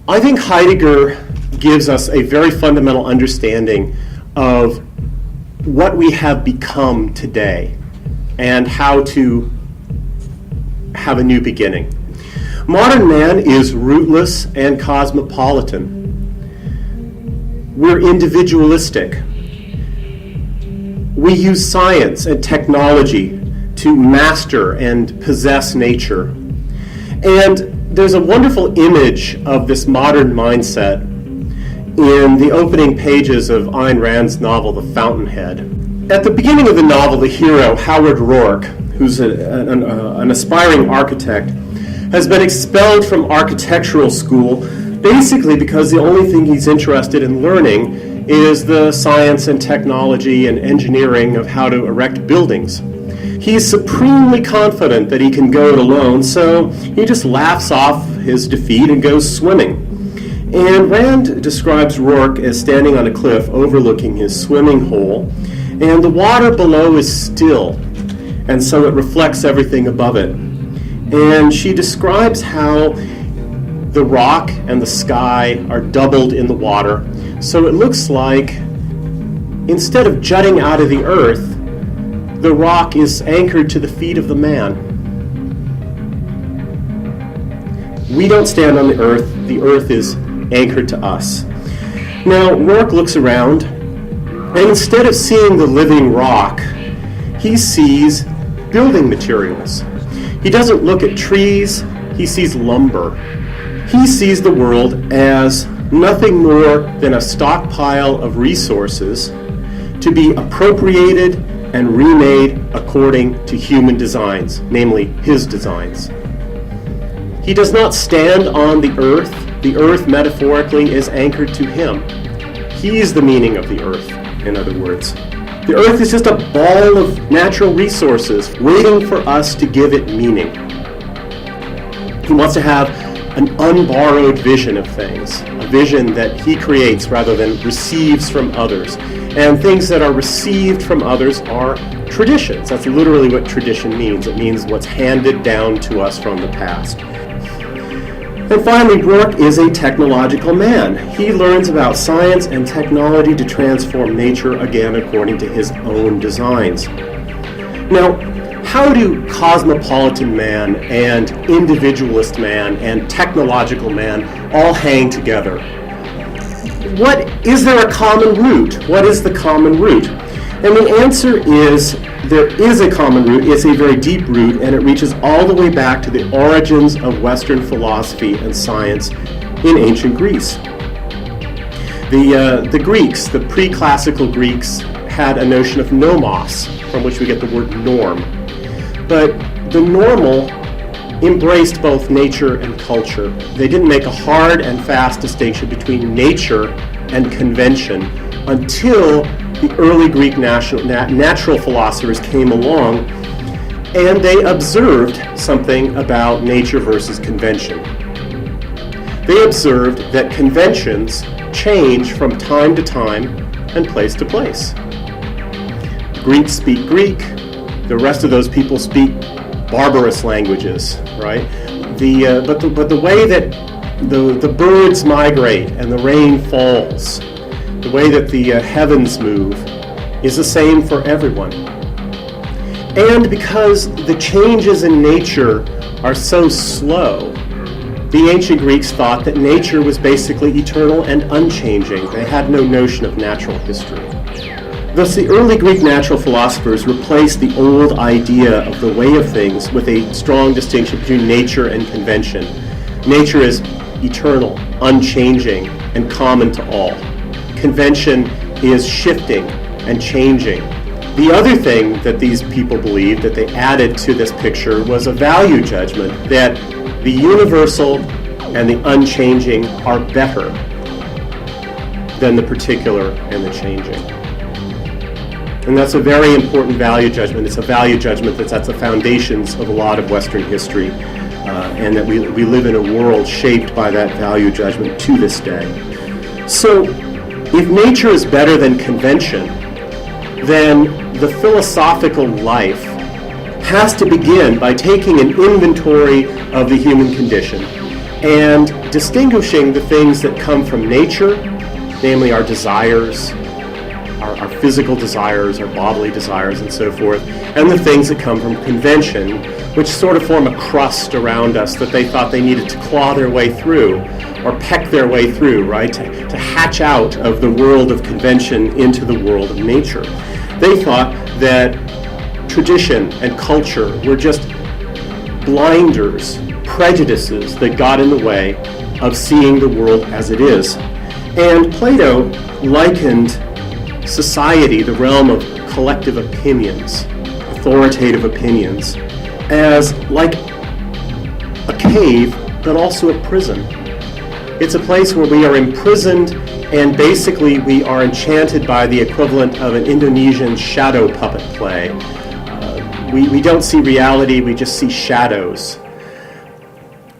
I think Heidegger gives us a very fundamental understanding of what we have become today and how to have a new beginning. Modern man is rootless and cosmopolitan. We're individualistic. We use science and technology to master and possess nature. And there's a wonderful image of this modern mindset in the opening pages of Ayn Rand's novel, The Fountainhead. At the beginning of the novel, the hero, Howard Rourke, who's an aspiring architect, has been expelled from architectural school basically because the only thing he's interested in learning is the science and technology and engineering of how to erect buildings. He's supremely confident that he can go it alone, so he just laughs off his defeat and goes swimming. And Rand describes Rourke as standing on a cliff overlooking his swimming hole, and the water below is still, and so it reflects everything above it. And she describes how the rock and the sky are doubled in the water, so it looks like instead of jutting out of the earth, the rock is anchored to the feet of the man. We don't stand on the earth is anchored to us. Now, Rourke looks around, and instead of seeing the living rock, he sees building materials. He doesn't look at trees, he sees lumber. He sees the world as nothing more than a stockpile of resources to be appropriated and remade according to human designs, namely his designs. He does not stand on the earth metaphorically is anchored to him. He is the meaning of the earth, in other words. The earth is just a ball of natural resources waiting for us to give it meaning. He wants to have an unborrowed vision of things, a vision that he creates rather than receives from others. And things that are received from others are traditions. That's literally what tradition means. It means what's handed down to us from the past. And finally, Rourke is a technological man. He learns about science and technology to transform nature again according to his own designs. Now, how do cosmopolitan man and individualist man and technological man all hang together? Is there a common root? What is the common root? And the answer is there is a common root. It's a very deep root, and it reaches all the way back to the origins of Western philosophy and science in ancient Greece. The Greeks, the pre-classical Greeks, had a notion of nomos, from which we get the word norm. But the normal embraced both nature and culture. They didn't make a hard and fast distinction between nature and convention until the early Greek natural philosophers came along, and they observed something about nature versus convention. They observed that conventions change from time to time and place to place. Greeks speak Greek. The rest of those people speak barbarous languages, right? But the way that the birds migrate and the rain falls, the way that the heavens move, is the same for everyone. And because the changes in nature are so slow, the ancient Greeks thought that nature was basically eternal and unchanging. They had no notion of natural history. Thus, the early Greek natural philosophers replaced the old idea of the way of things with a strong distinction between nature and convention. Nature is eternal, unchanging, and common to all. Convention is shifting and changing. The other thing that these people believed that they added to this picture was a value judgment that the universal and the unchanging are better than the particular and the changing. And that's a very important value judgment. It's a value judgment that's at the foundations of a lot of Western history, and that we live in a world shaped by that value judgment to this day. So, if nature is better than convention, then the philosophical life has to begin by taking an inventory of the human condition and distinguishing the things that come from nature, namely our desires, our physical desires, our bodily desires, and so forth, and the things that come from convention, which sort of form a crust around us that they thought they needed to claw their way through, or peck their way through, right, to hatch out of the world of convention into the world of nature. They thought that tradition and culture were just blinders, prejudices that got in the way of seeing the world as it is. And Plato likened society, the realm of collective opinions, authoritative opinions, as like a cave, but also a prison. It's a place where we are imprisoned, and basically we are enchanted by the equivalent of an Indonesian shadow puppet play. We don't see reality, we just see shadows.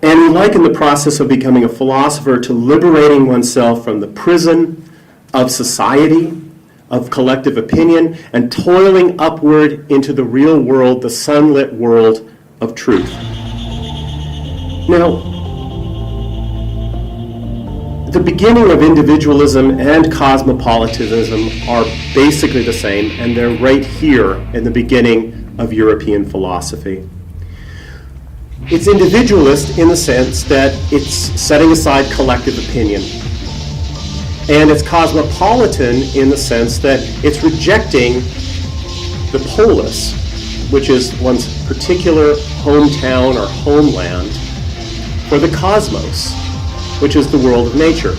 And we liken the process of becoming a philosopher to liberating oneself from the prison of society, of collective opinion, and toiling upward into the real world, the sunlit world of truth. Now, the beginning of individualism and cosmopolitanism are basically the same, and they're right here in the beginning of European philosophy. It's individualist in the sense that it's setting aside collective opinion. And it's cosmopolitan in the sense that it's rejecting the polis, which is one's particular hometown or homeland, for the cosmos, which is the world of nature.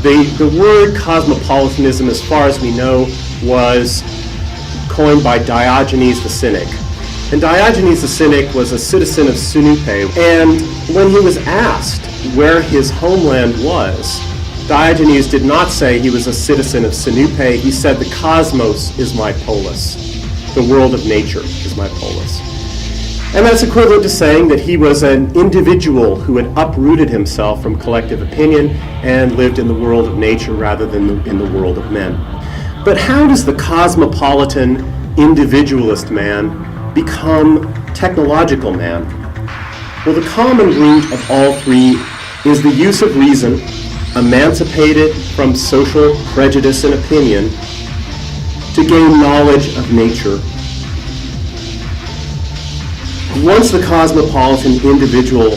The word cosmopolitanism, as far as we know, was coined by Diogenes the Cynic. And Diogenes the Cynic was a citizen of Sinope, and when he was asked where his homeland was, Diogenes did not say he was a citizen of Sinope. He said, the cosmos is my polis. The world of nature is my polis. And that's equivalent to saying that he was an individual who had uprooted himself from collective opinion and lived in the world of nature rather than in the world of men. But how does the cosmopolitan individualist man become technological man? Well, the common root of all three is the use of reason, emancipated from social prejudice and opinion, to gain knowledge of nature. Once the cosmopolitan individual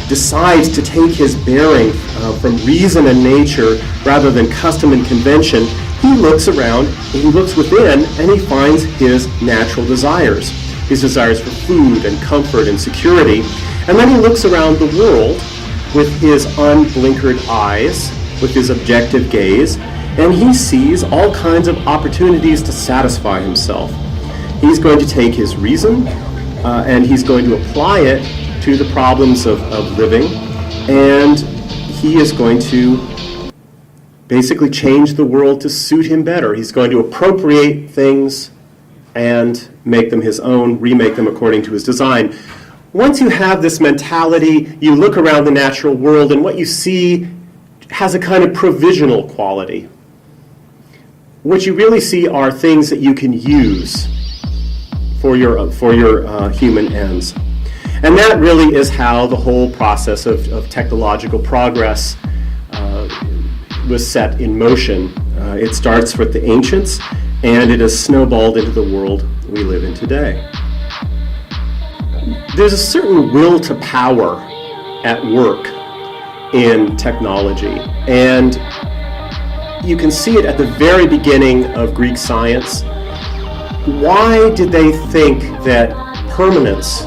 decides to take his bearing from reason and nature rather than custom and convention, he looks around, and he looks within, and he finds his natural desires. His desires for food and comfort and security. And then he looks around the world with his unblinkered eyes, with his objective gaze, and he sees all kinds of opportunities to satisfy himself. He's going to take his reason and he's going to apply it to the problems of living, and he is going to basically change the world to suit him better. He's going to appropriate things and make them his own, remake them according to his design. Once you have this mentality, you look around the natural world, and what you see has a kind of provisional quality. What you really see are things that you can use for your human ends. And that really is how the whole process of technological progress was set in motion. It starts with the ancients, and it has snowballed into the world we live in today. There's a certain will to power at work in technology, and you can see it at the very beginning of Greek science. Why did they think that permanence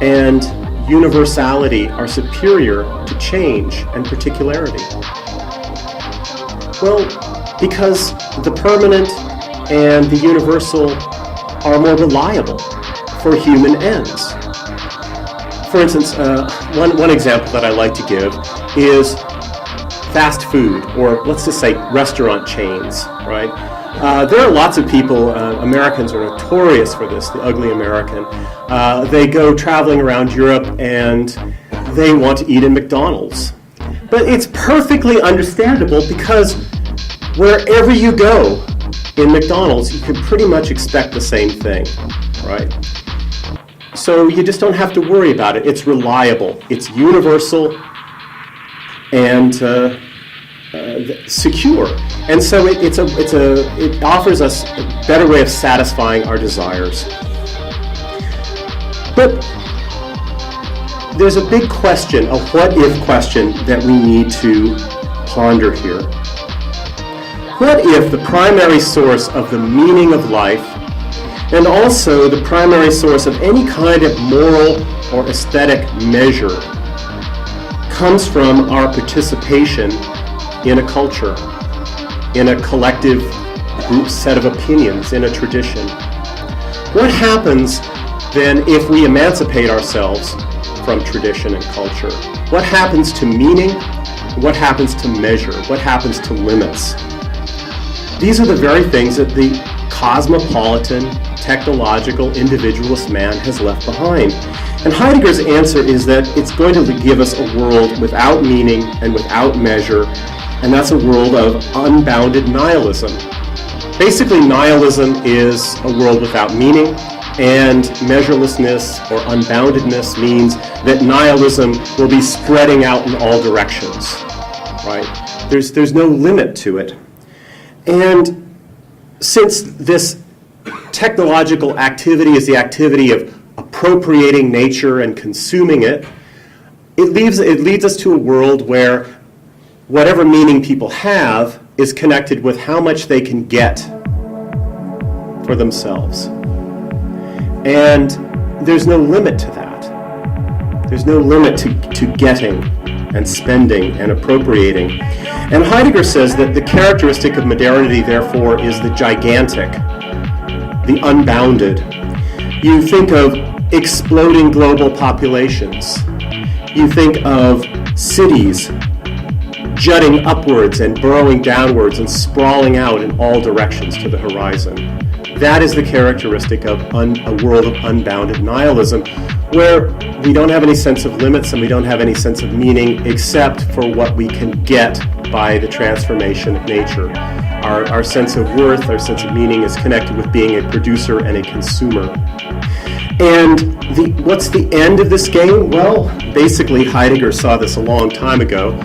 and universality are superior to change and particularity? Well, because the permanent and the universal are more reliable for human ends. For instance, one example that I like to give is fast food, or let's just say restaurant chains, right? There are lots of people, Americans are notorious for this, the ugly American. They go traveling around Europe and they want to eat in McDonald's. But it's perfectly understandable, because wherever you go in McDonald's, you can pretty much expect the same thing, right? So you just don't have to worry about it. It's reliable, it's universal, and secure. And so it offers us a better way of satisfying our desires. But there's a big question, a what-if question, that we need to ponder here. What if the primary source of the meaning of life, and also the primary source of any kind of moral or aesthetic measure, comes from our participation in a culture, in a collective group set of opinions, in a tradition? What happens then if we emancipate ourselves from tradition and culture? What happens to meaning? What happens to measure? What happens to limits? These are the very things that the cosmopolitan, technological, individualist man has left behind. And Heidegger's answer is that it's going to give us a world without meaning and without measure, and that's a world of unbounded nihilism. Basically, nihilism is a world without meaning, and measurelessness or unboundedness means that nihilism will be spreading out in all directions, right? There's no limit to it. And since this technological activity is the activity of appropriating nature and consuming it, it leads us to a world where whatever meaning people have is connected with how much they can get for themselves. And there's no limit to that. There's no limit to getting and spending and appropriating. And Heidegger says that the characteristic of modernity, therefore, is the gigantic, the unbounded. You think of exploding global populations. You think of cities jutting upwards and burrowing downwards and sprawling out in all directions to the horizon. That is the characteristic of a world of unbounded nihilism, where we don't have any sense of limits and we don't have any sense of meaning except for what we can get by the transformation of nature. Our sense of worth, our sense of meaning is connected with being a producer and a consumer. And what's the end of this game? Well, basically Heidegger saw this a long time ago.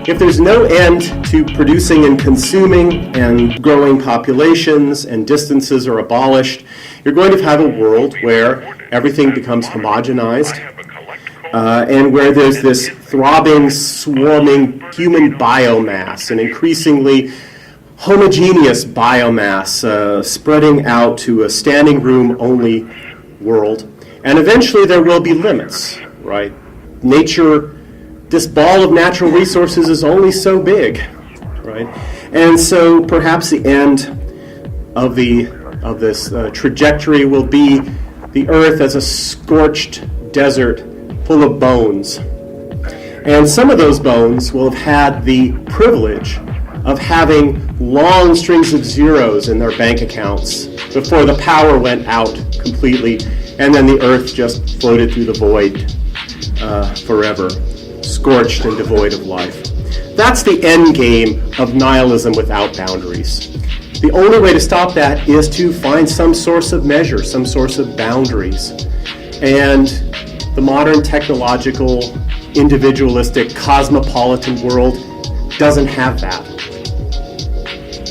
If there's no end to producing and consuming, and growing populations and distances are abolished, you're going to have a world where everything becomes homogenized, and where there's this throbbing, swarming human biomass, an increasingly homogeneous biomass spreading out to a standing room only world. And eventually there will be limits, right? Nature, this ball of natural resources is only so big, right? And so perhaps the end of this trajectory will be the earth as a scorched desert full of bones. And some of those bones will have had the privilege of having long strings of zeros in their bank accounts before the power went out completely, and then the earth just floated through the void forever, scorched and devoid of life. That's the end game of nihilism without boundaries. The only way to stop that is to find some source of measure, some source of boundaries. And the modern technological, individualistic, cosmopolitan world doesn't have that.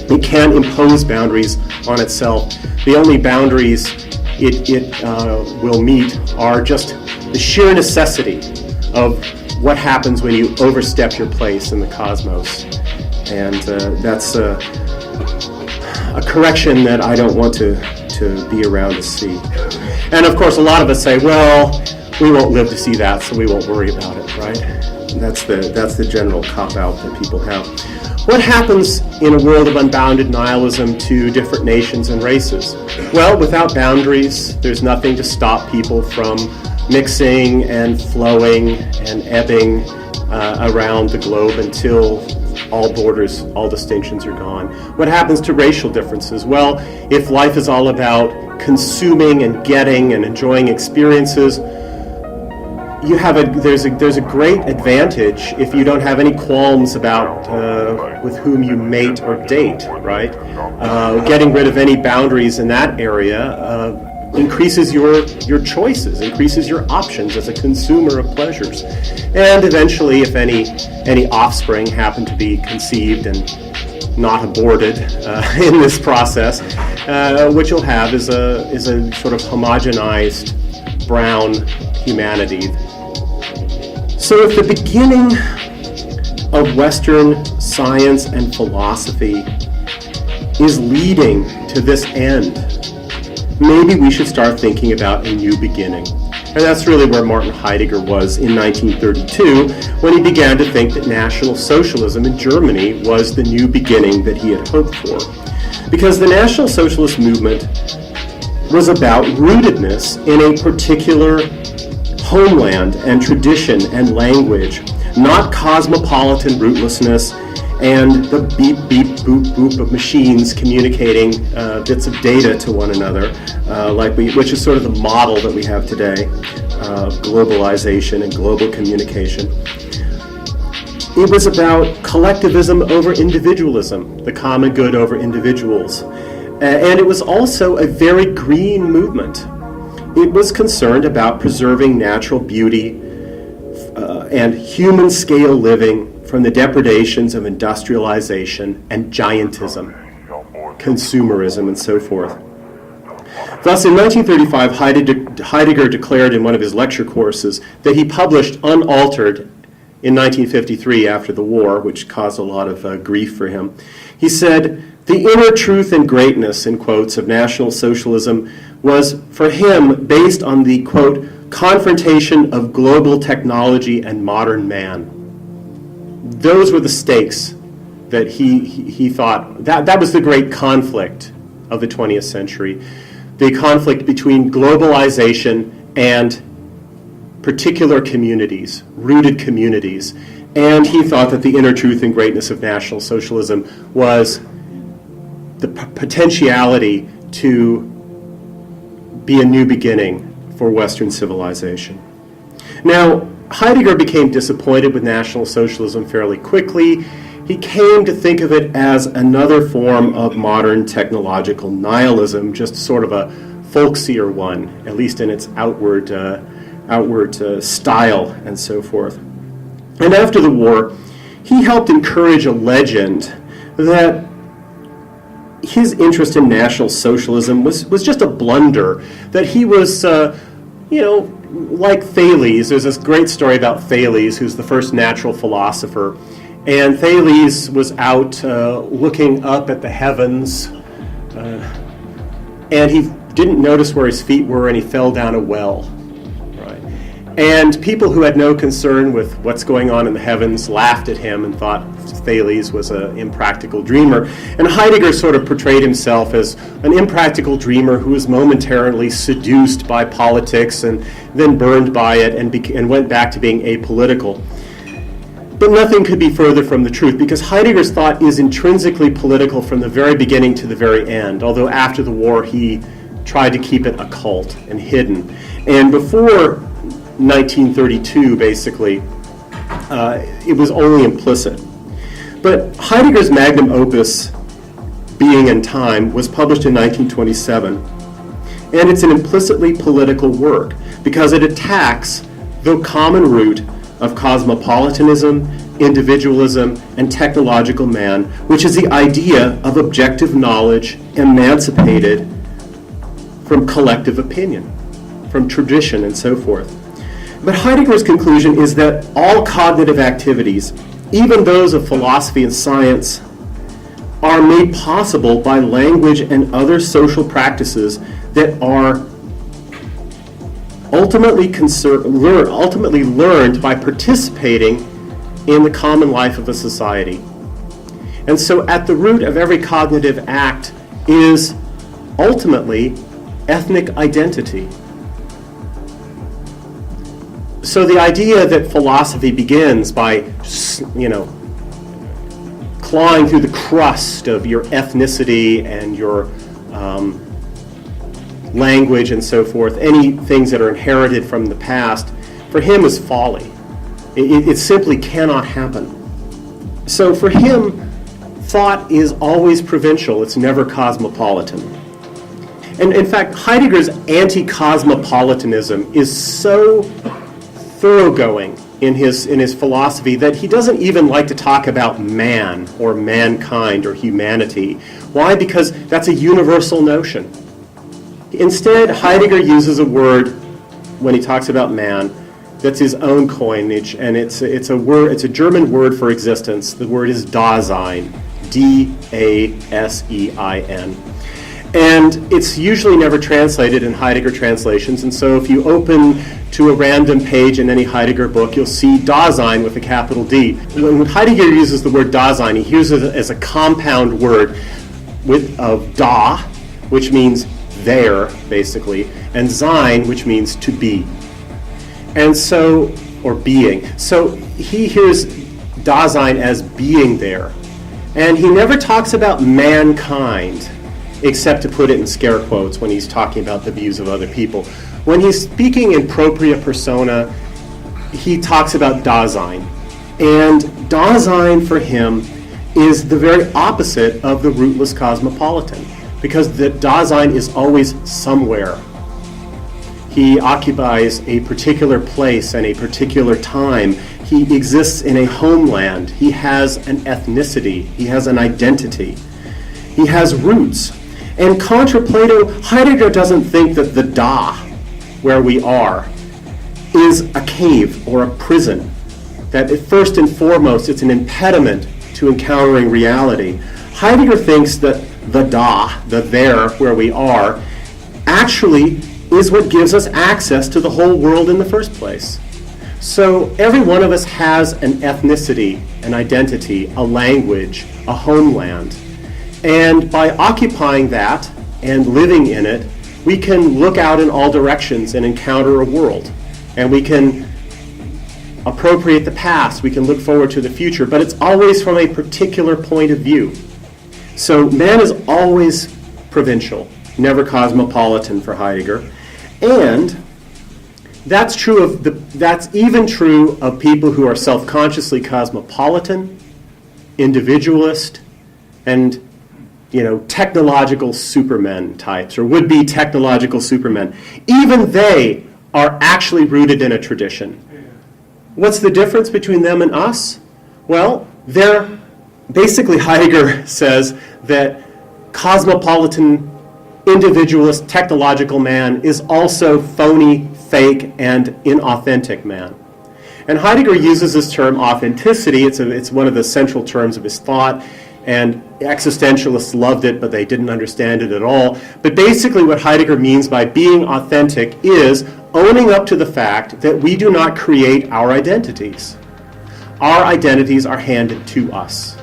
It can't impose boundaries on itself. The only boundaries it will meet are just the sheer necessity of what happens when you overstep your place in the cosmos. And that's a correction that I don't want to be around to see. And of course, a lot of us say, well, we won't live to see that, so we won't worry about it, right? And that's the general cop-out that people have. What happens in a world of unbounded nihilism to different nations and races? Well, without boundaries, there's nothing to stop people from mixing and flowing and ebbing around the globe until all borders, all distinctions are gone. What happens to racial differences? Well, if life is all about consuming and getting and enjoying experiences, there's a great advantage if you don't have any qualms about with whom you mate or date, right? Getting rid of any boundaries in that area increases your choices, increases your options as a consumer of pleasures. And eventually, if any offspring happen to be conceived and not aborted in this process, what you'll have is a sort of homogenized brown humanity. So if the beginning of Western science and philosophy is leading to this end, maybe we should start thinking about a new beginning. And that's really where Martin Heidegger was in 1932 when he began to think that National Socialism in Germany was the new beginning that he had hoped for. Because the National Socialist movement was about rootedness in a particular homeland and tradition and language, not cosmopolitan rootlessness and the beep, beep, boop, boop of machines communicating bits of data to one another, which is sort of the model that we have today of globalization and global communication. It was about collectivism over individualism, the common good over individuals. And it was also a very green movement. It was concerned about preserving natural beauty and human-scale living from the depredations of industrialization and giantism, consumerism, and so forth. Thus, in 1935, Heidegger declared in one of his lecture courses that he published unaltered in 1953 after the war, which caused a lot of grief for him. He said, "The inner truth and greatness," in quotes, of National Socialism was, for him, based on the, quote, confrontation of global technology and modern man. Those were the stakes that he thought, that was the great conflict of the 20th century, the conflict between globalization and particular communities, rooted communities. And he thought that the inner truth and greatness of National Socialism was the potentiality to be a new beginning for Western civilization. Now, Heidegger became disappointed with National Socialism fairly quickly. He came to think of it as another form of modern technological nihilism, just sort of a folksier one, at least in its outward style and so forth. And after the war, he helped encourage a legend that his interest in National Socialism was just a blunder, that he was, like Thales. There's this great story about Thales, who's the first natural philosopher. And Thales was out looking up at the heavens, and he didn't notice where his feet were, and he fell down a well. Right? And people who had no concern with what's going on in the heavens laughed at him and thought Thales was an impractical dreamer. And Heidegger sort of portrayed himself as an impractical dreamer who was momentarily seduced by politics and then burned by it and went back to being apolitical. But nothing could be further from the truth, because Heidegger's thought is intrinsically political from the very beginning to the very end, although after the war he tried to keep it occult and hidden. And before 1932, basically, it was only implicit. But Heidegger's magnum opus, Being and Time, was published in 1927, and it's an implicitly political work because it attacks the common root of cosmopolitanism, individualism, and technological man, which is the idea of objective knowledge emancipated from collective opinion, from tradition, and so forth. But Heidegger's conclusion is that all cognitive activities, even those of philosophy and science, are made possible by language and other social practices that are ultimately learned by participating in the common life of a society. And so at the root of every cognitive act is ultimately ethnic identity. So the idea that philosophy begins by, clawing through the crust of your ethnicity and your language and so forth, any things that are inherited from the past, for him is folly. It simply cannot happen. So for him, thought is always provincial, it's never cosmopolitan. And in fact, Heidegger's anti-cosmopolitanism is so thoroughgoing in his philosophy that he doesn't even like to talk about man or mankind or humanity. Why? Because that's a universal notion. Instead, Heidegger uses a word when he talks about man that's his own coinage, and it's a German word for existence. The word is Dasein, D-A-S-E-I-N. And it's usually never translated in Heidegger translations, and so if you open to a random page in any Heidegger book, you'll see Dasein with a capital D. When Heidegger uses the word Dasein, he uses it as a compound word of Da, which means there, basically, and Sein, which means to be. And so, or being. So he hears Dasein as being there. And he never talks about mankind, except to put it in scare quotes when he's talking about the views of other people. When he's speaking in propria persona, he talks about Dasein. And Dasein for him is the very opposite of the rootless cosmopolitan, because the Dasein is always somewhere. He occupies a particular place and a particular time. He exists in a homeland. He has an ethnicity. He has an identity. He has roots. And contra Plato, Heidegger doesn't think that the Da, where we are, is a cave or a prison. That first and foremost, it's an impediment to encountering reality. Heidegger thinks that the Da, the there, where we are, actually is what gives us access to the whole world in the first place. So every one of us has an ethnicity, an identity, a language, a homeland. And by occupying that and living in it, we can look out in all directions and encounter a world. And we can appropriate the past, we can look forward to the future, but it's always from a particular point of view. So man is always provincial, never cosmopolitan for Heidegger. And that's even true of people who are self-consciously cosmopolitan, individualist, and technological supermen types, or would-be technological supermen. Even they are actually rooted in a tradition. What's the difference between them and us? Well, basically Heidegger says that cosmopolitan, individualist, technological man is also phony, fake, and inauthentic man. And Heidegger uses this term authenticity. It's one of the central terms of his thought, and existentialists loved it, but they didn't understand it at all. But basically what Heidegger means by being authentic is owning up to the fact that we do not create our identities. Our identities are handed to us.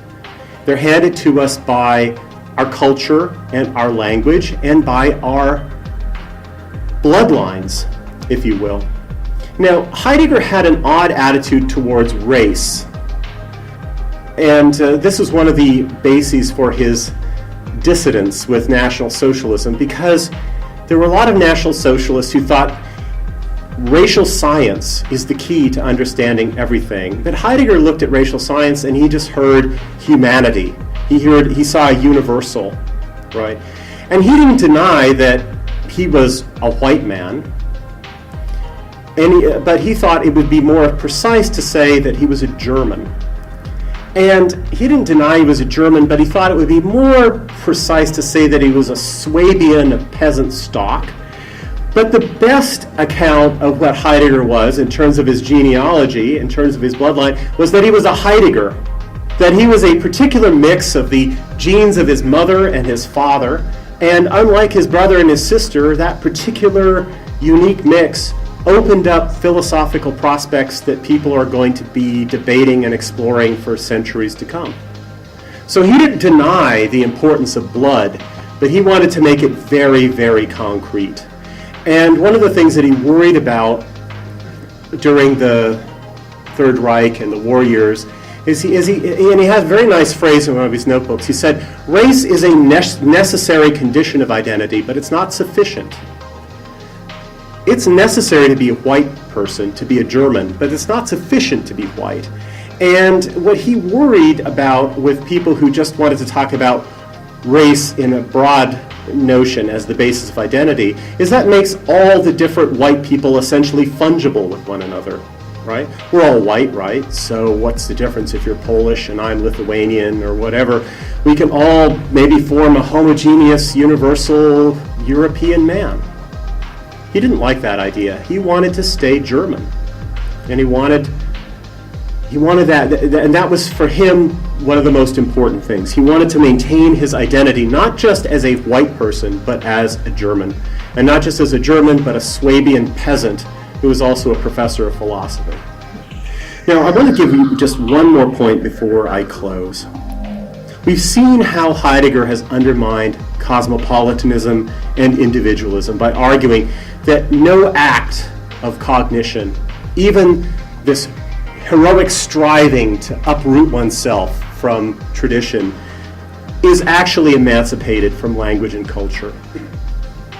They're handed to us by our culture and our language and by our bloodlines, if you will. Now, Heidegger had an odd attitude towards race. And this was one of the bases for his dissidence with National Socialism, because there were a lot of National Socialists who thought racial science is the key to understanding everything. But Heidegger looked at racial science and he just heard humanity. He saw a universal, right? And he didn't deny that he was a white man, but he thought it would be more precise to say that he was a German. And he didn't deny he was a German, but he thought it would be more precise to say that he was a Swabian of peasant stock. But the best account of what Heidegger was in terms of his genealogy, in terms of his bloodline, was that he was a Heidegger, that he was a particular mix of the genes of his mother and his father, and unlike his brother and his sister, that particular unique mix opened up philosophical prospects that people are going to be debating and exploring for centuries to come. So he didn't deny the importance of blood, but he wanted to make it very, very concrete. And one of the things that he worried about during the Third Reich and the war years and he has a very nice phrase in one of his notebooks. He said, race is a necessary condition of identity, but it's not sufficient. It's necessary to be a white person, to be a German, but it's not sufficient to be white. And what he worried about with people who just wanted to talk about race in a broad notion as the basis of identity is that makes all the different white people essentially fungible with one another, right? We're all white, right? So what's the difference if you're Polish and I'm Lithuanian or whatever? We can all maybe form a homogeneous, universal European man. He didn't like that idea. He wanted to stay German. And he wanted that, and that was for him one of the most important things. He wanted to maintain his identity not just as a white person, but as a German. And not just as a German, but a Swabian peasant who was also a professor of philosophy. Now, I want to give you just one more point before I close. We've seen how Heidegger has undermined cosmopolitanism and individualism by arguing that no act of cognition, even this heroic striving to uproot oneself from tradition, is actually emancipated from language and culture.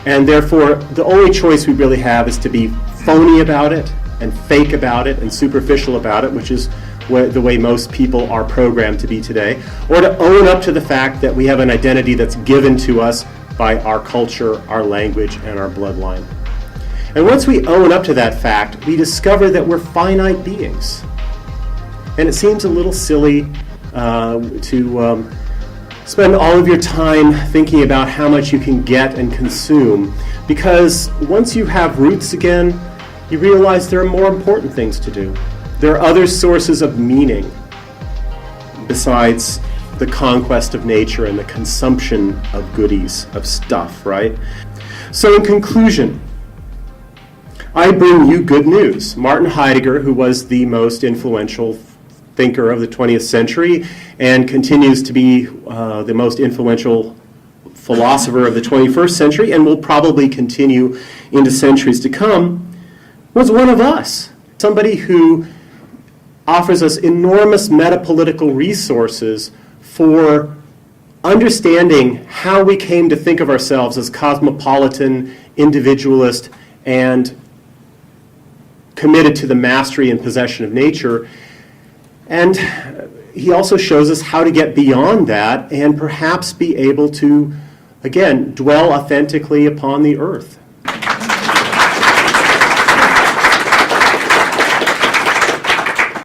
And therefore, the only choice we really have is to be phony about it and fake about it and superficial about it, which is the way most people are programmed to be today, or to own up to the fact that we have an identity that's given to us by our culture, our language, and our bloodline. And once we own up to that fact, we discover that we're finite beings. And it seems a little silly to spend all of your time thinking about how much you can get and consume, because once you have roots again, you realize there are more important things to do. There are other sources of meaning besides the conquest of nature and the consumption of goodies, of stuff, right? So in conclusion, I bring you good news. Martin Heidegger, who was the most influential thinker of the 20th century and continues to be the most influential philosopher of the 21st century and will probably continue into centuries to come, was one of us. Somebody who offers us enormous metapolitical resources for understanding how we came to think of ourselves as cosmopolitan, individualist, and committed to the mastery and possession of nature. And he also shows us how to get beyond that and perhaps be able to, again, dwell authentically upon the earth.